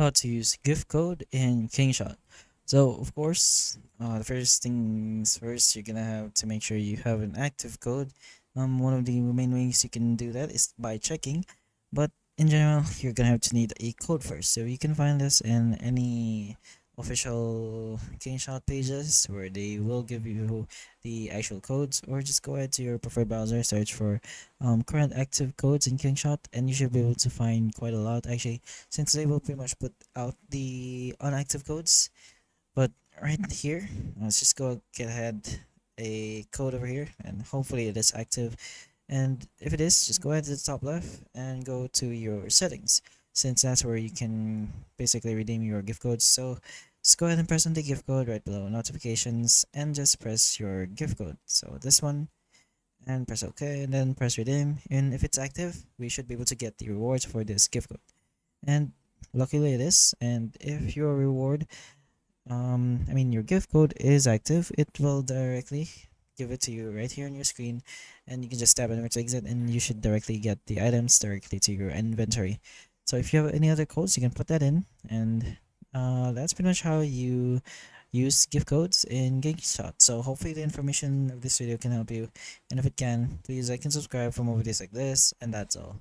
How to use gift code in Kingshot. So of course, the first things first, you're gonna have to make sure you have an active code. One of the main ways you can do that is by checking, but in general, you're gonna have to need a code first. So you can find this in any official Kingshot pages where they will give you the actual codes, or just go ahead to your preferred browser, search for current active codes in Kingshot, and you should be able to find quite a lot actually, since they will pretty much put out the unactive codes. But right here, let's just go get ahead a code over here, and hopefully it is active. And if it is, just go ahead to the top left and go to your settings, since that's where you can basically redeem your gift codes. So just go ahead and press on the gift code right below notifications, and just press your gift code. So this one, and press OK, and then press redeem. And if it's active, we should be able to get the rewards for this gift code. And luckily it is. And if your reward, your gift code is active, it will directly give it to you right here on your screen, and you can just tap on it to exit, and you should directly get the items directly to your inventory. So if you have any other codes, you can put that in, and that's pretty much how you use gift codes in Kingshot. So hopefully the information of this video can help you, and if it can, please like and subscribe for more videos like this, and that's all.